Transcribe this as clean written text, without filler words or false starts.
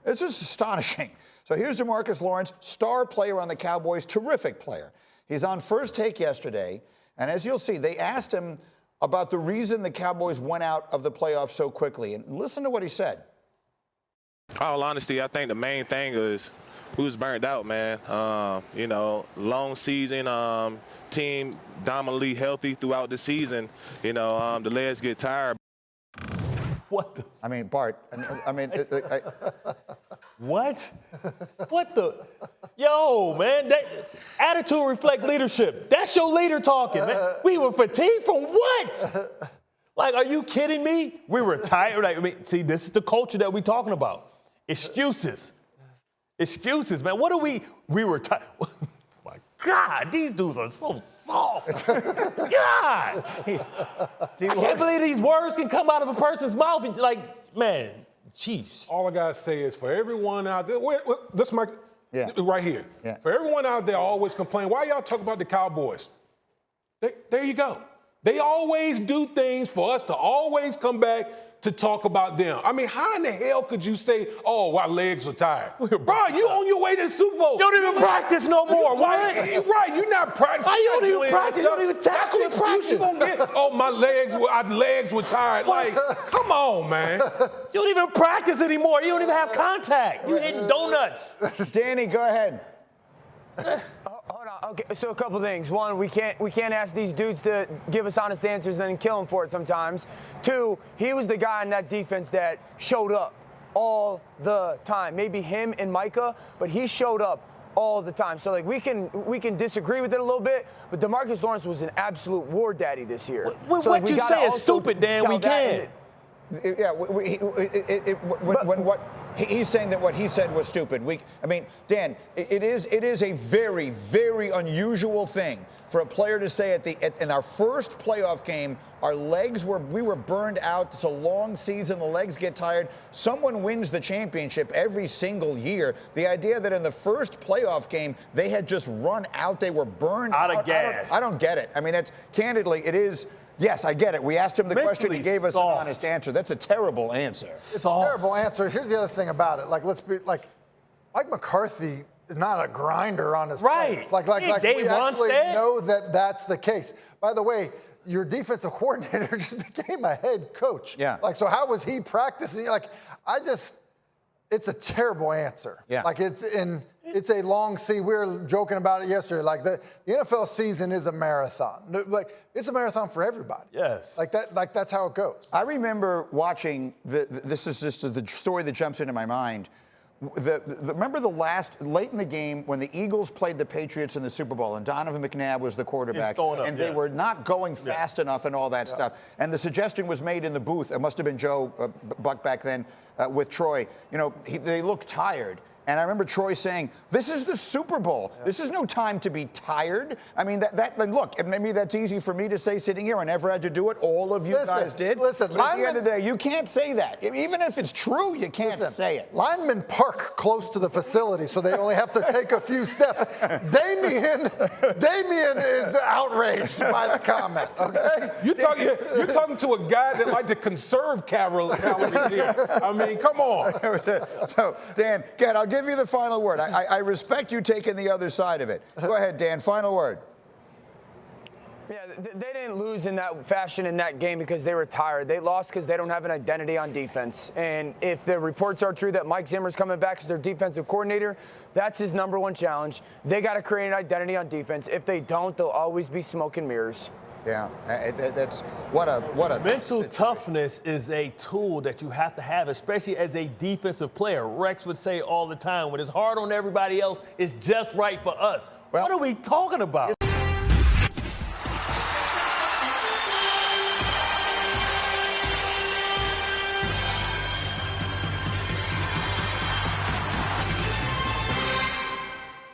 It's just astonishing. So here's DeMarcus Lawrence, star player on the Cowboys, terrific player. He's on First Take yesterday, and as you'll see, they asked him about the reason the Cowboys went out of the playoffs so quickly. And listen to what he said. All honesty, I think the main thing is we was burnt out, man. Long season, team dominantly healthy throughout the season. The legs get tired. What the? I mean, Bart, What? What the? Yo, man, that attitude reflect leadership. That's your leader talking, man. We were fatigued from what? Like, are you kidding me? We were tired. See, this is the culture that we're talking about. Excuses. Excuses, man. What are we were tired. My God, these dudes are so soft. God. I can't believe these words can come out of a person's mouth. It's like, man, jeez. All I gotta say is for everyone out there, this mic right here. Yeah. For everyone out there always complain, why y'all talk about the Cowboys? There you go. They always do things for us to always come back to talk about them. I mean, how in the hell could you say, oh, our legs are tired? Bro, you on your way to the Super Bowl. You don't even practice no more. What? Right, you're not practicing. Why you don't even practice? You don't even tackle That's the excuse you gonna get. Oh, our legs were tired. Like, come on, man. You don't even practice anymore. You don't even have contact. You hitting donuts. Danny, go ahead. Hold on. Okay, so a couple things. One, we can't ask these dudes to give us honest answers and then kill them for it sometimes. Two, he was the guy in that defense that showed up all the time. Maybe him and Micah, but he showed up all the time. So like we can disagree with it a little bit, but DeMarcus Lawrence was an absolute war daddy this year. What you say is stupid, Dan. We can. Yeah, he's saying that what he said was stupid. Dan, it is a very, very unusual thing for a player to say in our first playoff game, we were burned out. It's a long season. The legs get tired. Someone wins the championship every single year. The idea that in the first playoff game they had just run out, they were burned out of gas. I don't get it. I mean, candidly, it is. Yes, I get it. We asked him the question. He gave us an honest answer. That's a terrible answer. It's a terrible answer. Here's the other thing about it. Like, Mike McCarthy is not a grinder on his players. Like we actually know that that's the case. By the way, your defensive coordinator just became a head coach. Yeah. So how was he practicing? It's a terrible answer. Yeah. It's a long season. We were joking about it yesterday. Like the NFL season is a marathon. Like it's a marathon for everybody. Yes. That's how it goes. I remember watching this is just the story that jumps into my mind. Remember late in the game when the Eagles played the Patriots in the Super Bowl and Donovan McNabb was the quarterback and they were not going fast enough and all that stuff. And the suggestion was made in the booth. It must have been Joe Buck back then with Troy. They looked tired. And I remember Troy saying, this is the Super Bowl. Yeah. This is no time to be tired. I mean, look, maybe that's easy for me to say sitting here. I never had to do it. All of you guys did. Listen, but at the end of the day, you can't say that. Even if it's true, you can't say it. Linemen park close to the facility, so they only have to take a few steps. Damien is outraged by the comment, okay? You're talking to a guy that likes to conserve calories here. I mean, come on. So, Dan, I'll give you the final word. I respect you taking the other side of it. Go ahead, Dan. Final word. Yeah, they didn't lose in that fashion in that game because they were tired. They lost because they don't have an identity on defense. And if the reports are true that Mike Zimmer's coming back as their defensive coordinator, that's his number one challenge. They got to create an identity on defense. If they don't, they'll always be smoke and mirrors. Yeah, that's what a mental toughness is a tool that you have to have, especially as a defensive player. Rex would say all the time, when it's hard on everybody else, it's just right for us. What are we talking about?